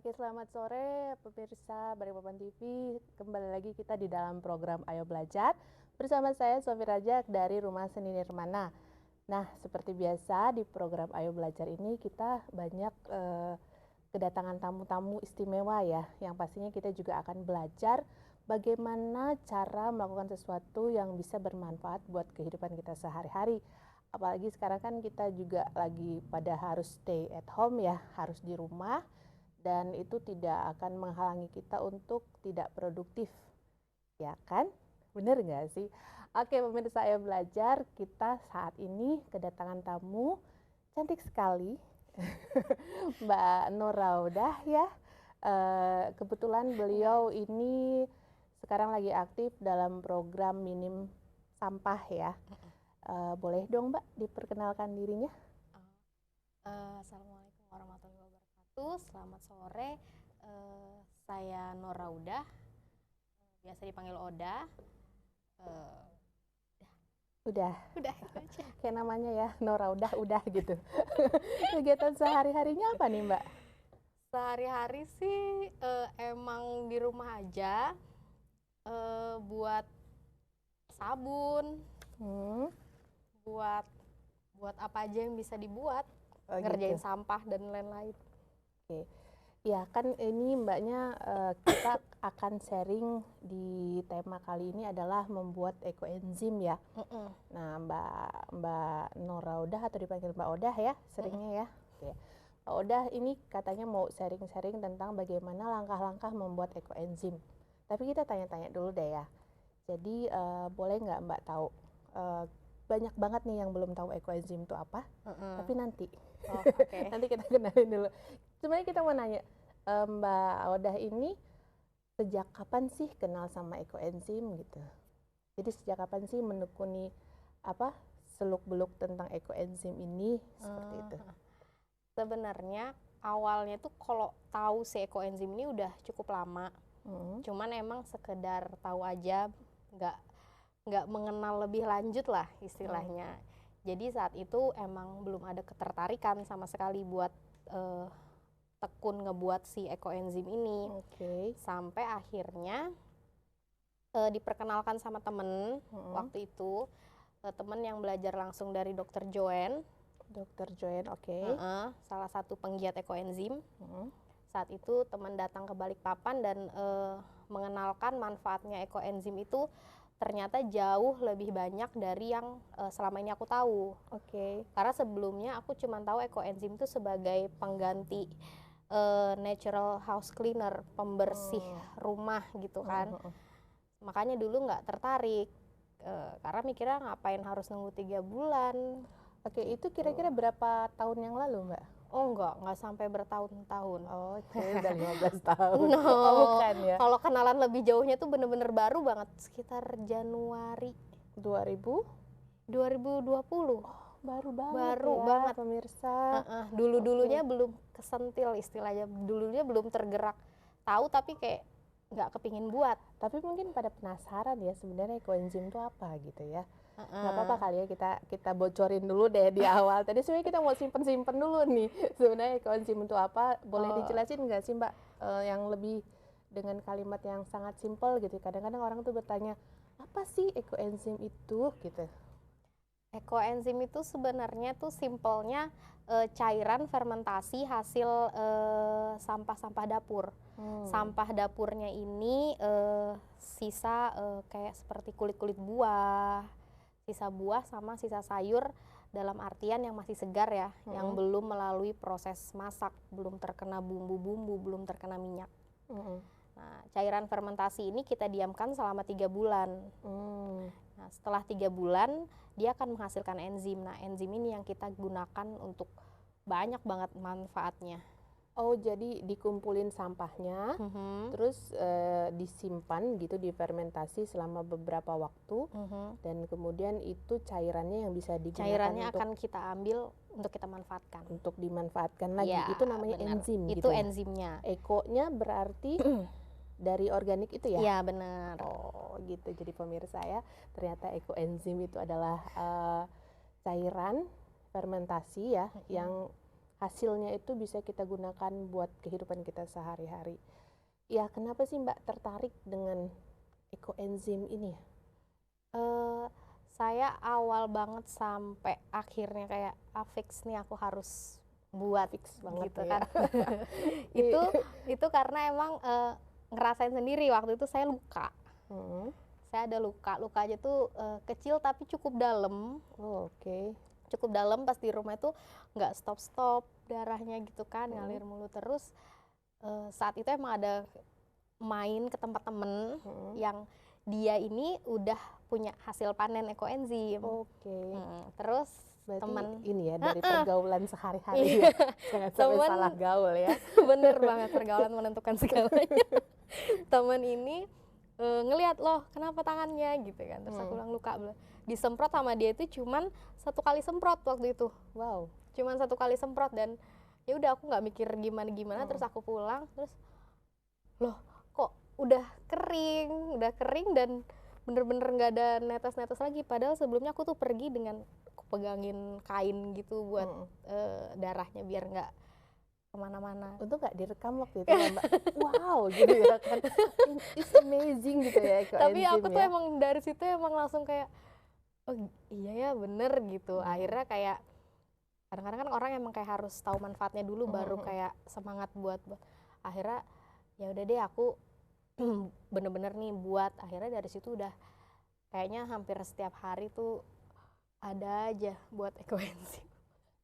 Oke, selamat sore pemirsa Balikpapan TV. Kembali lagi kita di dalam program Ayo Belajar bersama saya Sofi Rajak dari Rumah Seni Nirmana. Nah, seperti biasa di program Ayo Belajar ini kita banyak kedatangan tamu-tamu istimewa ya, yang pastinya kita juga akan belajar bagaimana cara melakukan sesuatu yang bisa bermanfaat buat kehidupan kita sehari-hari. Apalagi sekarang kan kita juga lagi pada harus stay at home ya, harus di rumah. Dan itu tidak akan menghalangi kita untuk tidak produktif, ya kan? Bener nggak sih? Oke, pemirsa Ayo Belajar, kita saat ini kedatangan tamu cantik sekali, Mbak Nur Raudah ya. Kebetulan beliau ini sekarang lagi aktif dalam program Minim Sampah ya. Boleh dong Mbak diperkenalkan dirinya? Assalamualaikum warahmatullahi wabarakatuh. Selamat sore. Saya Nur Raudah, biasa dipanggil Oda. Udah Itu aja. kayak namanya ya, Nur Raudah udah gitu. Kegiatan sehari-harinya apa nih Mbak? Sehari-hari sih emang di rumah aja, buat sabun, buat apa aja yang bisa dibuat, Oh, ngerjain gitu. sampah dan lain-lain. Oke. Ya kan ini Mbaknya kita akan sharing di tema kali ini adalah membuat ekoenzim ya. Nah, Mbak Nur Raudah atau dipanggil Mbak Odah ya seringnya ya. Oke. Mbak Odah ini katanya mau sharing-sharing tentang bagaimana langkah-langkah membuat ekoenzim. Tapi kita tanya-tanya dulu deh ya. Jadi boleh nggak Mbak tahu? Banyak banget nih yang belum tahu ekoenzim itu apa. Tapi nanti. Oh, oke. Nanti kita kenalin dulu. Sebenarnya kita mau nanya, Mbak Odah ini sejak kapan sih kenal sama ekoenzim gitu? Jadi sejak kapan sih menekuni apa seluk-beluk tentang ekoenzim ini seperti itu? Sebenarnya awalnya tuh kalau tahu si ekoenzim ini udah cukup lama. Cuman emang sekedar tahu aja, nggak mengenal lebih lanjut lah istilahnya. Jadi saat itu emang belum ada ketertarikan sama sekali buat tekun ngebuat si ekoenzim ini. Oke. Sampai akhirnya diperkenalkan sama temen waktu itu, temen yang belajar langsung dari Dr. Joen. Dr. Joen, oke. Salah satu penggiat ekoenzim. Saat itu teman datang ke Balikpapan dan mengenalkan manfaatnya ekoenzim itu ternyata jauh lebih banyak dari yang selama ini aku tahu. Oke. Karena sebelumnya aku cuma tahu ekoenzim itu sebagai pengganti natural house cleaner, pembersih rumah gitu kan. Makanya dulu nggak tertarik, karena mikirnya ngapain harus nunggu 3 bulan. Oke, itu kira-kira berapa tahun yang lalu Mbak? Oh nggak sampai bertahun-tahun. Oh, oke, udah 15 tahun. No, Oh, bukan ya? kalau kenalan lebih jauhnya tuh bener-bener baru banget, sekitar Januari 2000? 2020. Baru banget Baru ya, banget. pemirsa. Dulu-dulunya belum kesentil istilahnya, dulunya belum tergerak. Tahu tapi kayak nggak kepingin buat. Tapi mungkin pada penasaran ya sebenarnya ekoenzim itu apa gitu ya. Nggak apa-apa kali ya kita bocorin dulu deh di awal. Tadi sebenarnya kita mau simpen dulu nih sebenarnya ekoenzim itu apa. Boleh dijelasin nggak sih Mbak yang lebih dengan kalimat yang sangat simpel gitu. Kadang-kadang orang tuh bertanya apa sih ekoenzim itu gitu. Ekoenzim itu sebenarnya tuh simpelnya cairan fermentasi hasil sampah-sampah dapur. Sampah dapurnya ini sisa kayak seperti kulit-kulit buah, sisa buah sama sisa sayur dalam artian yang masih segar ya, yang belum melalui proses masak, belum terkena bumbu-bumbu, belum terkena minyak. Nah, cairan fermentasi ini kita diamkan selama 3 bulan. Nah, setelah 3 bulan dia akan menghasilkan enzim. Nah, enzim ini yang kita gunakan untuk banyak banget manfaatnya. Oh, jadi dikumpulin sampahnya, terus disimpan gitu, difermentasi selama beberapa waktu, dan kemudian itu cairannya yang bisa digunakan Cairannya akan kita ambil untuk kita manfaatkan. Untuk dimanfaatkan lagi. Ya, itu namanya benar. enzim Itu gitu ya? enzimnya. Ekonya berarti dari organik itu ya? Iya, benar. Oh, gitu. Jadi pemirsa ya, ternyata ekoenzim itu adalah cairan fermentasi ya, yang hasilnya itu bisa kita gunakan buat kehidupan kita sehari-hari. Ya, kenapa sih Mbak tertarik dengan ekoenzim ini ya? Saya awal banget sampai akhirnya kayak fix nih aku harus buat Fix banget gitu ya. kan. itu karena emang ngerasain sendiri waktu itu saya luka. Saya ada luka aja tuh kecil tapi cukup dalam. Oh, oke. Cukup dalam, pas di rumah itu nggak stop darahnya gitu kan, ngalir mulu terus. Saat itu emang ada main ke tempat temen yang dia ini udah punya hasil panen ekoenzim. Oke. Terus Berarti teman ini ya dari pergaulan sehari-hari ya. Jangan sampai Temen- salah gaul ya. bener banget, pergaulan menentukan segalanya. Temen ini ngelihat, loh kenapa tangannya gitu kan, terus aku bilang luka, disemprot sama dia itu cuman 1 kali semprot waktu itu, Wow. cuman 1 kali semprot, dan ya udah aku nggak mikir gimana terus aku pulang, terus loh kok udah kering dan bener-bener nggak ada netes-netes lagi, padahal sebelumnya aku tuh pergi dengan aku pegangin kain gitu buat darahnya biar nggak kemana-mana. Untung nggak direkam waktu itu ya Mbak. Wow gitu ya kan. It's amazing gitu ya Tapi ekoenzim aku tuh ya. emang dari situ emang langsung kayak, oh iya ya bener gitu. Akhirnya kayak kadang-kadang kan orang emang kayak harus tahu manfaatnya dulu baru kayak semangat buat. Akhirnya ya udah deh aku bener-bener nih buat. Akhirnya dari situ udah kayaknya hampir setiap hari tuh ada aja buat ekoenzim.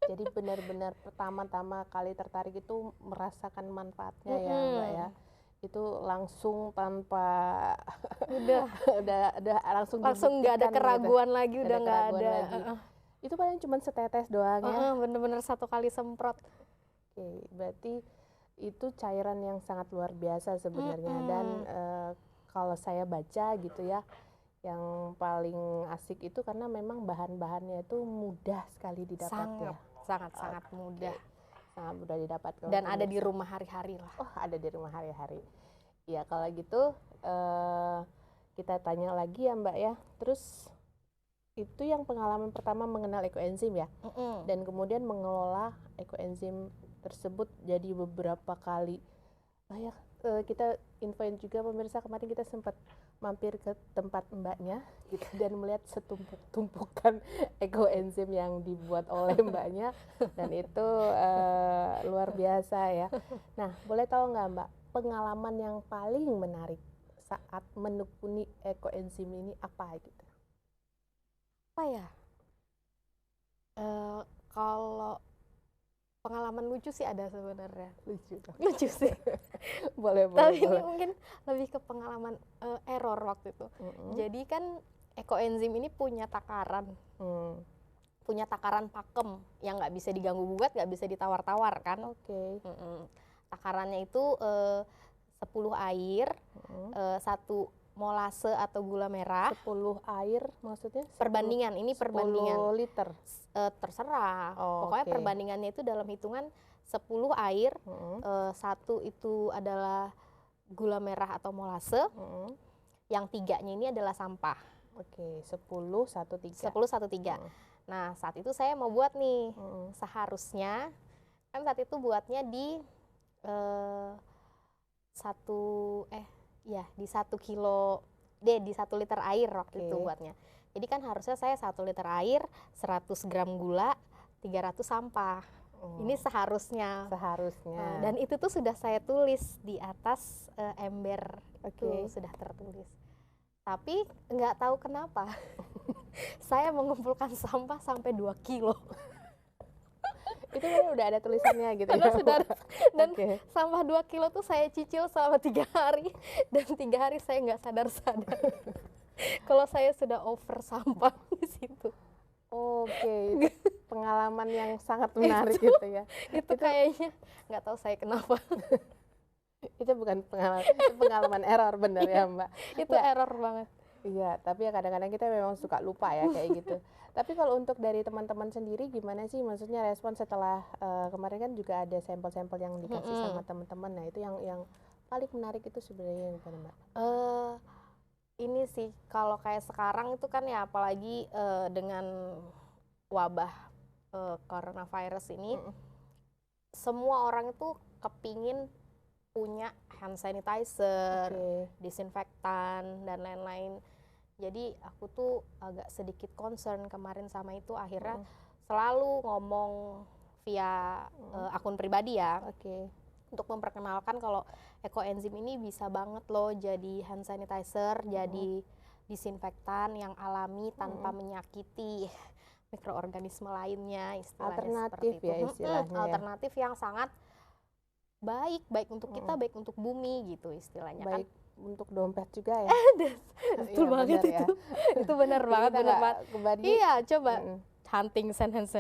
Jadi benar-benar pertama-tama kali tertarik itu merasakan manfaatnya ya Mbak ya. Itu langsung tanpa udah langsung nggak ada dibuktikan keraguan gitu. lagi, udah nggak keraguan ada. lagi. Itu paling cuma setetes doang ya. Bener-bener 1 kali semprot. Oke, berarti itu cairan yang sangat luar biasa sebenarnya. Dan kalau saya baca gitu ya, yang paling asik itu karena memang bahan-bahannya itu mudah sekali didapat ya. Sangat mudah. Sangat mudah didapat. Dan ada di rumah hari-hari lah. Oh, ada di rumah hari-hari. Ya, kalau gitu kita tanya lagi ya Mbak ya. Terus itu yang pengalaman pertama mengenal ekoenzim ya. Dan kemudian mengelola ekoenzim tersebut jadi beberapa kali. Ya, kita infoin juga pemirsa, kemarin kita sempat mampir ke tempat mbaknya gitu, dan melihat setumpuk-tumpukan ekoenzim yang dibuat oleh mbaknya, dan itu luar biasa ya. Nah, boleh tahu nggak Mbak, pengalaman yang paling menarik saat menekuni ekoenzim ini apa gitu? Apa ya? Kalau pengalaman lucu sih ada sebenarnya. Lucu sih. boleh. Tapi ini mungkin lebih ke pengalaman error waktu itu. Jadi kan ekoenzim ini punya takaran. Punya takaran pakem yang nggak bisa diganggu gugat, nggak bisa ditawar-tawar kan. Oke. Takarannya itu 10 air, 1 molase atau gula merah. 10 air maksudnya? Perbandingan, ini perbandingan. 10 liter? Terserah. Oh, pokoknya okay. Perbandingannya itu dalam hitungan 10 air, 1 itu adalah gula merah atau molase, yang 3-nya ini adalah sampah. Oke, 10, 1, 3. 10, 1, 3. Nah, saat itu saya mau buat nih, seharusnya, kan saat itu buatnya di 1 kilo, di 1 liter air waktu itu buatnya. Jadi kan harusnya saya 1 liter air, 100 gram gula, 300 sampah. Ini seharusnya. Dan itu tuh sudah saya tulis di atas ember. Itu sudah tertulis. Tapi nggak tahu kenapa saya mengumpulkan sampah sampai 2 kilo. Itu kan udah ada tulisannya gitu ya. Sudah, dan sampah 2 kilo tuh saya cicil selama 3 hari. Dan 3 hari saya nggak sadar-sadar kalau saya sudah over sampah di situ. Oke, pengalaman yang sangat menarik gitu ya. Itu kayaknya nggak tahu saya kenapa. Itu bukan pengalaman, itu pengalaman error bener ya Mbak. Itu error banget. Iya, tapi ya kadang-kadang kita memang suka lupa ya kayak gitu. Tapi kalau untuk dari teman-teman sendiri gimana sih, maksudnya respon setelah kemarin kan juga ada sampel-sampel yang dikasih sama teman-teman. Nah, itu yang paling menarik itu sebenarnya yang mana Mbak? Ini sih kalau kayak sekarang itu kan ya, apalagi dengan wabah coronavirus ini, semua orang itu kepingin punya hand sanitizer, disinfektan dan lain-lain. Jadi aku tuh agak sedikit concern kemarin sama itu, akhirnya selalu ngomong via akun pribadi ya. Untuk memperkenalkan kalau ekoenzim ini bisa banget loh jadi hand sanitizer, jadi disinfektan yang alami tanpa menyakiti mikroorganisme lainnya, istilahnya alternatif seperti itu. Ya istilahnya alternatif yang sangat baik untuk kita, baik untuk bumi gitu istilahnya. Baik kan untuk dompet juga ya. betul banget itu. Itu benar banget, benar banget. Iya, coba hunting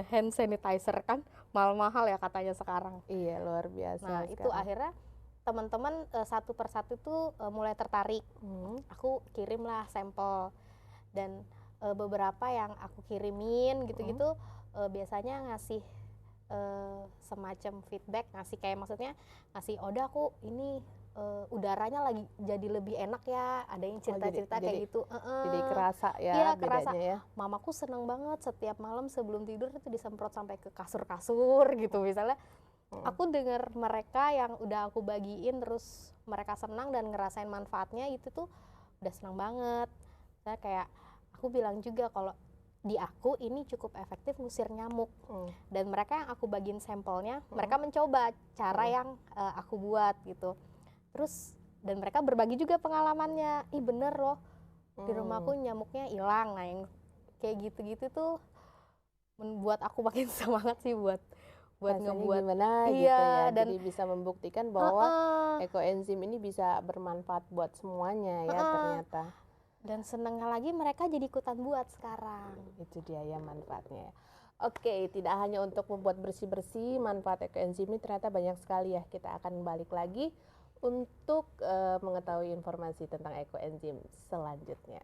hand sanitizer kan mahal-mahal ya katanya sekarang. Iya, luar biasa. Nah, itu akhirnya teman-teman satu persatu tuh mulai tertarik. Aku kirimlah sampel, dan beberapa yang aku kirimin gitu-gitu biasanya ngasih semacam feedback, ngasih kayak maksudnya ngasih, Oda aku ini udaranya lagi jadi lebih enak ya, ada yang cerita-cerita kayak gitu. Jadi kerasa ya, iya, bedanya kerasa. Ya. Mamaku seneng banget setiap malam sebelum tidur itu disemprot sampai ke kasur-kasur gitu misalnya. Aku dengar mereka yang udah aku bagiin terus mereka senang dan ngerasain manfaatnya, itu tuh udah senang banget. Saya kayak aku bilang juga kalau di aku ini cukup efektif ngusir nyamuk. Dan mereka yang aku bagiin sampelnya, mereka mencoba cara yang aku buat gitu. Terus dan mereka berbagi juga pengalamannya, ih bener loh di rumahku nyamuknya hilang. Nah yang kayak gitu-gitu tuh membuat aku makin semangat sih buat ngebuat gimana gitu ya. Dan jadi bisa membuktikan bahwa ekoenzim ini bisa bermanfaat buat semuanya ya ternyata. Dan senengnya lagi mereka jadi ikutan buat sekarang. Itu dia ya manfaatnya. Oke, tidak hanya untuk membuat bersih-bersih, manfaat ekoenzim ini ternyata banyak sekali ya. Kita akan balik lagi untuk mengetahui informasi tentang ekoenzim selanjutnya.